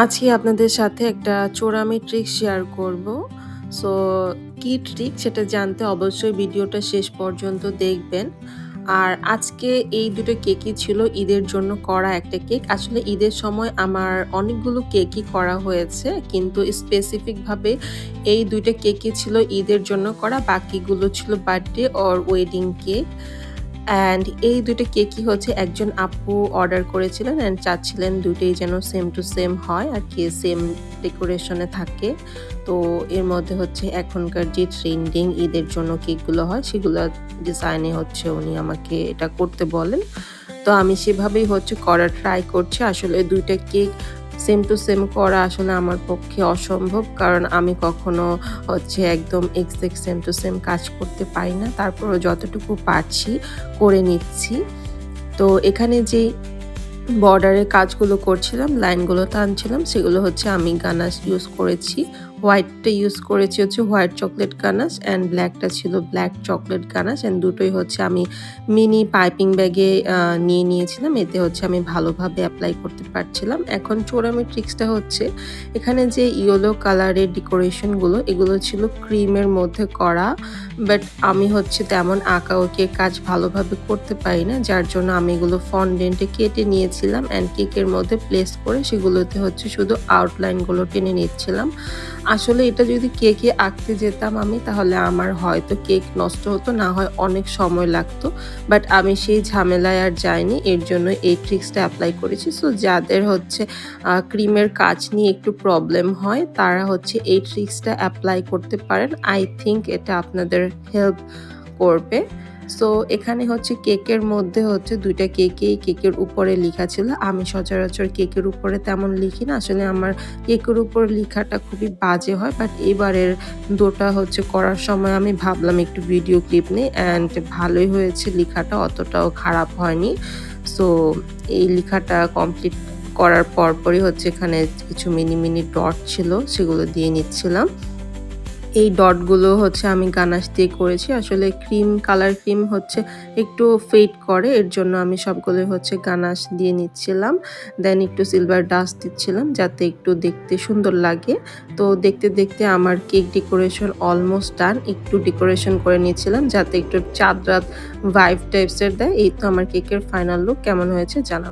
আজকে আপনাদের সাথে একটা চোরামি ট্রিক শেয়ার করব। সো কি ট্রিক সেটা জানতে অবশ্যই ভিডিওটা শেষ পর্যন্ত দেখবেন। আর আজকে এই দুটো কেকই ছিল ঈদের জন্য করা একটা কেক। আসলে ঈদের সময় আমার অনেকগুলো কেকই করা হয়েছে। কিন্তু স্পেসিফিক ভাবে এই ২ টা কেকই ছিল ঈদের জন্য করা। বাকিগুলো ছিল birthday or wedding cake. And এই ২ টা কেকই হচ্ছে একজন আপু অর্ডার করেছিলেন অ্যান্ড চাচ্ছিলেন ২ টোই যেন সেম টু সেম হয় আরকি, সেম ডেকোরেশনে থাকে। তো এর মধ্যে হচ্ছে এখনকার যে ট্রেন্ডিং ঈদের জন্য কেকগুলো হয় সেগুলা ডিজাইনে হচ্ছে উনি আমাকে এটা করতে বলেন। তো আমি সেভাবেই হচ্ছে করার ট্রাই করছি। আসলে ২ টা কেক সেম টু সেম করা আসলে আমার পক্ষে অসম্ভব। কারণ আমি কখনো হচ্ছে একদম এক্সাক্ট সেম টু সেম কাজ করতে পারি না। তারপরেও যতটুকু পারছি করে নিচ্ছি। তো এখানে যেই বর্ডারের কাজগুলো করছিলাম, লাইনগুলো টানছিলাম, সেগুলো হচ্ছে আমি গানাশ ইউজ করেছি। হোয়াইটটা ইউজ করেছি হচ্ছে হোয়াইট চকলেট গানাশ অ্যান্ড ব্ল্যাকটা ছিল ব্ল্যাক চকলেট গানাশ অ্যান্ড দুটোই হচ্ছে আমি মিনি পাইপিং ব্যাগে নিয়ে নিয়েছিলাম। এতে হচ্ছে আমি ভালোভাবে এপ্লাই করতে পারছিলাম। এখন চোরামি ট্রিক্সটা হচ্ছে এখানে যে ইয়েলো কালারের ডেকোরেশনগুলো এগুলো ছিল ক্রিমের মধ্যে করা। বাট আমি হচ্ছে তেমন আঁকাআঁকির কাজ ভালোভাবে করতে পারি না। যার জন্য আমি এগুলো ফন্ডেন্টে কেটে নিয়েছিলাম অ্যান্ড কেকের মধ্যে প্লেস করে সেগুলোতে হচ্ছে শুধু আউটলাইনগুলো টেনে নিচ্ছিলাম। আসলে এটা যদি কেকে আঁকতে যেতাম আমি তাহলে আমার হয়তো কেক নষ্ট হতো, না হয় অনেক সময় লাগতো। বাট আমি সেই ঝামেলায় আর যাইনি। এর জন্য এই ট্রিক্সটা এপ্লাই করেছি। সো যাদের হচ্ছে ক্রিমের কাজ নিয়ে একটু প্রবলেম হয় তারা হচ্ছে এই ট্রিক্সটা এপ্লাই করতে পারেন। আই থিংক এটা আপনাদের হেল্প করবে। সো এখানে হচ্ছে কেকের মধ্যে হচ্ছে ২ টা কেকেই কেকের উপরে লিখা ছিল। আমি সচরাচর কেকের উপরে তেমন লিখি না। আসলে আমার কেকের উপর লিখাটা খুবই বাজে হয়। বাট এবারের ২ টা হচ্ছে করার সময় আমি ভাবলাম একটু ভিডিও ক্লিপ নেই অ্যান্ড ভালোই হয়েছে, লিখাটা অতটাও খারাপ হয়নি। সো এই লিখাটা কমপ্লিট করার পরপরই হচ্ছে এখানে কিছু মিনি ডট ছিল সেগুলো দিয়ে নিচ্ছিলাম। এই ডটগুলো হচ্ছে আমি গানাশ দিয়ে করেছি। আসলে কালার ক্রিম হচ্ছে একটু ফেড করে। এর জন্য আমি সবগুলোই হচ্ছে গানাশ দিয়ে নিচ্ছিলাম। দেন একটু সিলভার ডাস্ট দিচ্ছিলাম যাতে একটু দেখতে সুন্দর লাগে। তো দেখতে আমার কেক ডেকোরেশন অলমোস্ট ডান। একটু ডেকোরেশন করে নিচ্ছিলাম যাতে একটু চাঁদ রাত ভাইব টাইপস এর দেয়। এই তো আমার কেকের ফাইনাল লুক। কেমন হয়েছে জানাবেন।